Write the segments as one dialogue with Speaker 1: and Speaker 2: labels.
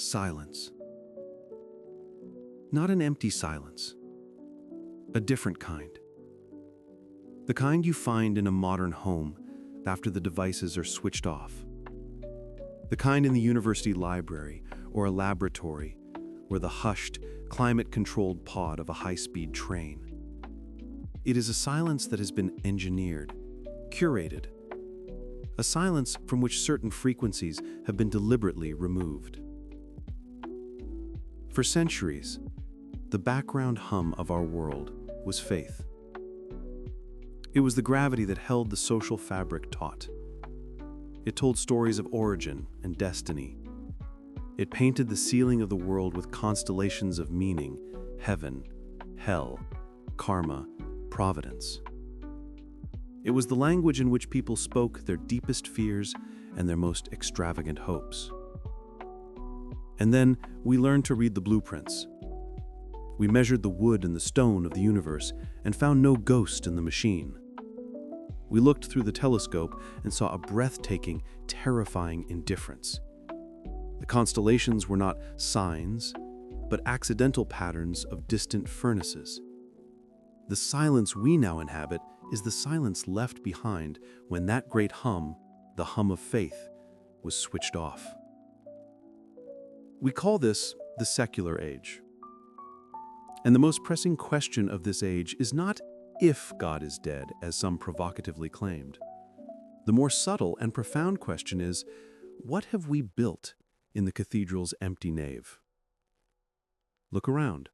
Speaker 1: Silence. Not an empty silence. A different kind. The kind you find in a modern home after the devices are switched off. The kind in the university library or a laboratory or the hushed, climate-controlled pod of a high-speed train. It is a silence that has been engineered, curated. A silence from which certain frequencies have been deliberately removed. For centuries, the background hum of our world was faith. It was the gravity that held the social fabric taut. It told stories of origin and destiny. It painted the ceiling of the world with constellations of meaning, heaven, hell, karma, providence. It was the language in which people spoke their deepest fears and their most extravagant hopes. And then we learned to read the blueprints. We measured the wood and the stone of the universe and found no ghost in the machine. We looked through the telescope and saw a breathtaking, terrifying indifference. The constellations were not signs, but accidental patterns of distant furnaces. The silence we now inhabit is the silence left behind when that great hum, the hum of faith, was switched off. We call this the secular age. And the most pressing question of this age is not if God is dead, as some provocatively claimed. The more subtle and profound question is, what have we built in the cathedral's empty nave? Look around.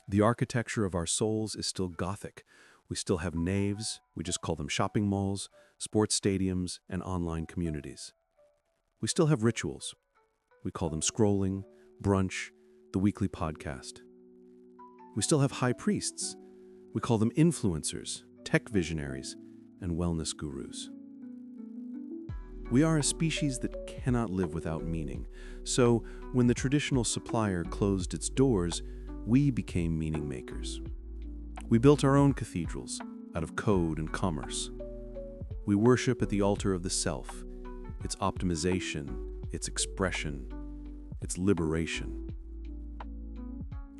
Speaker 1: The architecture of our souls is still Gothic. We still have naves, we just call them shopping malls, sports stadiums, and online communities. We still have rituals. We call them scrolling, brunch, the weekly podcast. We still have high priests. We call them influencers, tech visionaries, and wellness gurus. We are a species that cannot live without meaning. So when the traditional supplier closed its doors, we became meaning makers. We built our own cathedrals out of code and commerce. We worship at the altar of the self, its optimization, its expression, its liberation.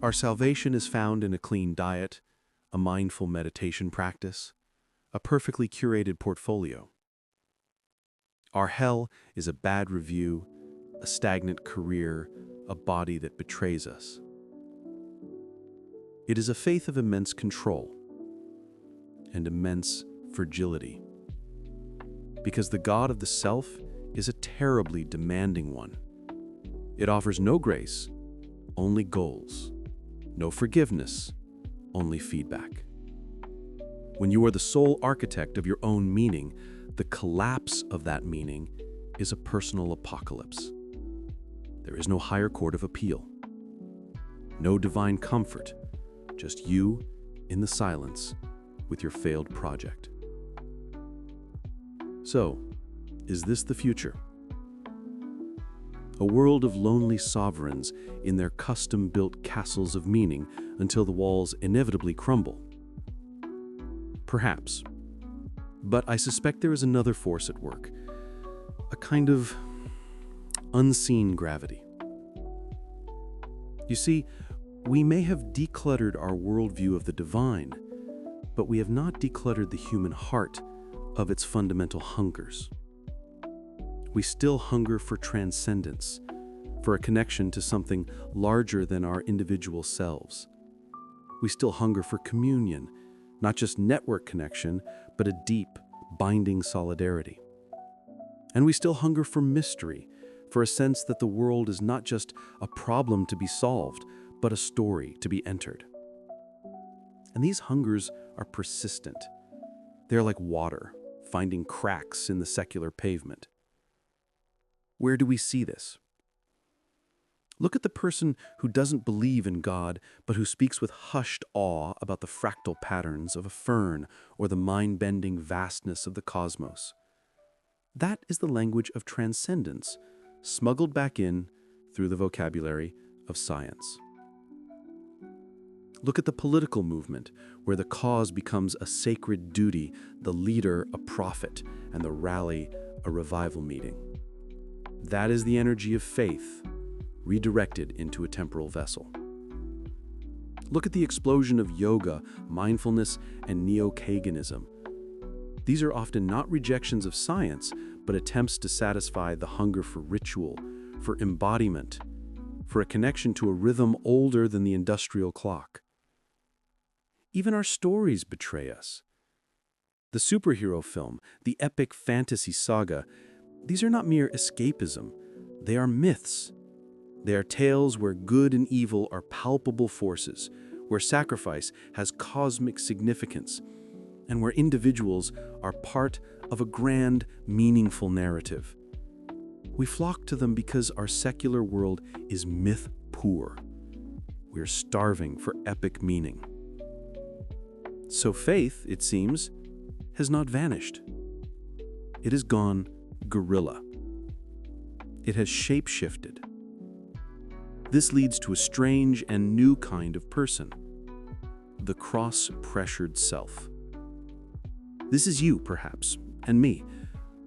Speaker 1: Our salvation is found in a clean diet, a mindful meditation practice, a perfectly curated portfolio. Our hell is a bad review, a stagnant career, a body that betrays us. It is a faith of immense control and immense fragility, because the God of the self is a terribly demanding one. It offers no grace, only goals, no forgiveness, only feedback. When you are the sole architect of your own meaning, the collapse of that meaning is a personal apocalypse. There is no higher court of appeal, no divine comfort, just you in the silence with your failed project. So, is this the future? A world of lonely sovereigns in their custom-built castles of meaning until the walls inevitably crumble? Perhaps. But I suspect there is another force at work, a kind of unseen gravity. You see, we may have decluttered our worldview of the divine, but we have not decluttered the human heart of its fundamental hungers. We still hunger for transcendence, for a connection to something larger than our individual selves. We still hunger for communion, not just network connection, but a deep, binding solidarity. And we still hunger for mystery, for a sense that the world is not just a problem to be solved, but a story to be entered. And these hungers are persistent. They're like water, finding cracks in the secular pavement. Where do we see this? Look at the person who doesn't believe in God, but who speaks with hushed awe about the fractal patterns of a fern or the mind-bending vastness of the cosmos. That is the language of transcendence, smuggled back in through the vocabulary of science. Look at the political movement, where the cause becomes a sacred duty, the leader a prophet, and the rally a revival meeting. That is the energy of faith, redirected into a temporal vessel. Look at the explosion of yoga, mindfulness, and neo-paganism. These are often not rejections of science, but attempts to satisfy the hunger for ritual, for embodiment, for a connection to a rhythm older than the industrial clock. Even our stories betray us. The superhero film, the epic fantasy saga, these are not mere escapism. They are myths. They are tales where good and evil are palpable forces, where sacrifice has cosmic significance, and where individuals are part of a grand, meaningful narrative. We flock to them because our secular world is myth-poor. We are starving for epic meaning. So faith, it seems, has not vanished. It has gone guerrilla. It has shape-shifted. This leads to a strange and new kind of person, the cross-pressured self. This is you, perhaps, and me,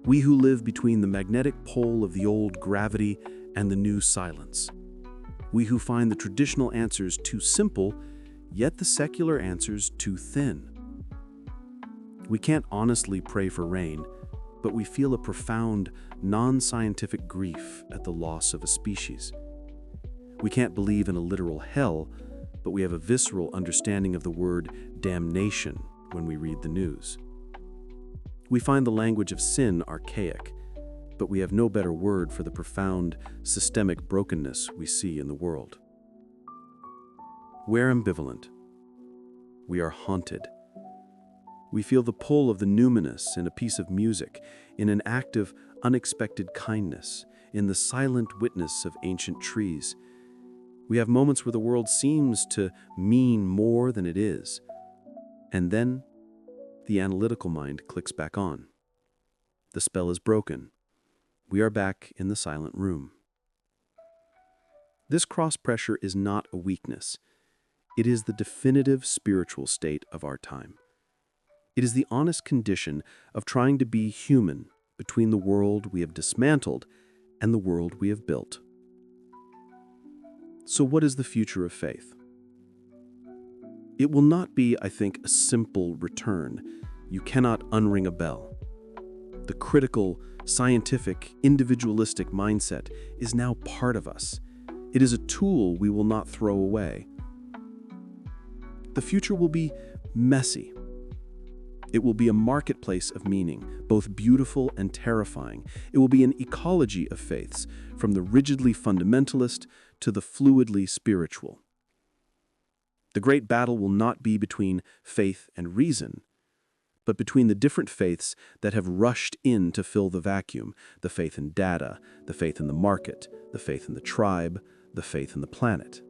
Speaker 1: we who live between the magnetic pole of the old gravity and the new silence. We who find the traditional answers too simple, yet the secular answers too thin. We can't honestly pray for rain, but we feel a profound, non-scientific grief at the loss of a species. We can't believe in a literal hell, but we have a visceral understanding of the word damnation when we read the news. We find the language of sin archaic, but we have no better word for the profound, systemic brokenness we see in the world. We're ambivalent. We are haunted. We feel the pull of the numinous in a piece of music, in an act of unexpected kindness, in the silent witness of ancient trees. We have moments where the world seems to mean more than it is. And then, the analytical mind clicks back on. The spell is broken. We are back in the silent room. This cross-pressure is not a weakness. It is the definitive spiritual state of our time. It is the honest condition of trying to be human between the world we have dismantled and the world we have built. So what is the future of faith? It will not be, I think, a simple return. You cannot unring a bell. The critical, scientific, individualistic mindset is now part of us. It is a tool we will not throw away. The future will be messy. It will be a marketplace of meaning, both beautiful and terrifying. It will be an ecology of faiths, from the rigidly fundamentalist to the fluidly spiritual. The great battle will not be between faith and reason, but between the different faiths that have rushed in to fill the vacuum, the faith in data, the faith in the market, the faith in the tribe, the faith in the planet.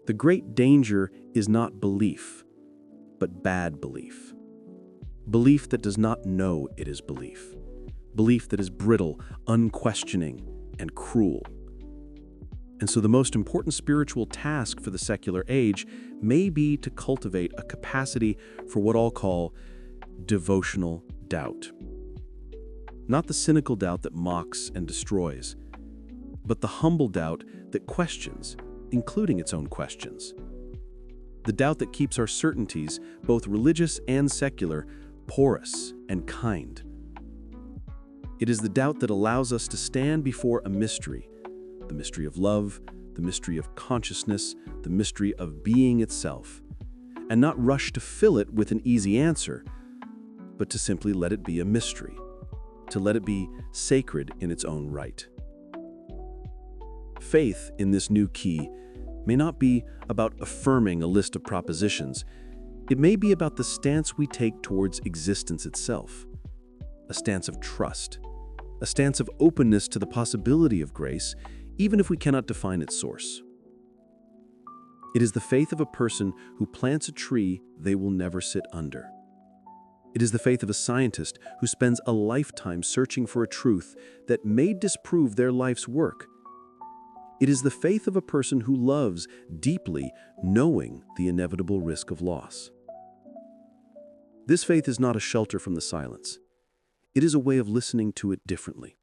Speaker 1: The great danger is not belief, but bad belief. Belief that does not know it is belief. Belief that is brittle, unquestioning, and cruel. And so the most important spiritual task for the secular age may be to cultivate a capacity for what I'll call devotional doubt. Not the cynical doubt that mocks and destroys, but the humble doubt that questions, including its own questions. The doubt that keeps our certainties, both religious and secular, porous and kind. It is the doubt that allows us to stand before a mystery, the mystery of love, the mystery of consciousness, the mystery of being itself, and not rush to fill it with an easy answer, but to simply let it be a mystery, to let it be sacred in its own right. Faith in this new key may not be about affirming a list of propositions. It may be about the stance we take towards existence itself, a stance of trust, a stance of openness to the possibility of grace, even if we cannot define its source. It is the faith of a person who plants a tree they will never sit under. It is the faith of a scientist who spends a lifetime searching for a truth that may disprove their life's work. It is the faith of a person who loves deeply, knowing the inevitable risk of loss. This faith is not a shelter from the silence. It is a way of listening to it differently.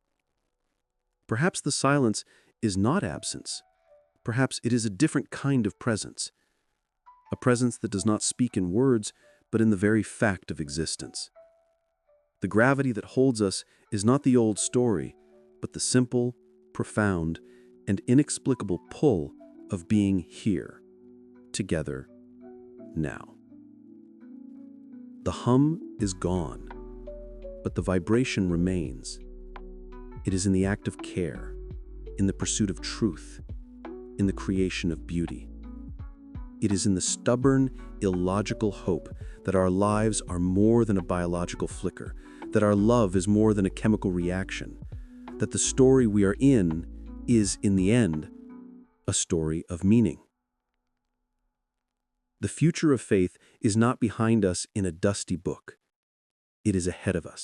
Speaker 1: Perhaps the silence is not absence. Perhaps it is a different kind of presence, a presence that does not speak in words, but in the very fact of existence. The gravity that holds us is not the old story, but the simple, profound, and inexplicable pull of being here, together, now. The hum is gone, but the vibration remains. It is in the act of care, in the pursuit of truth, in the creation of beauty. It is in the stubborn, illogical hope that our lives are more than a biological flicker, that our love is more than a chemical reaction, that the story we are in is, in the end, a story of meaning. The future of faith is not behind us in a dusty book. It is ahead of us.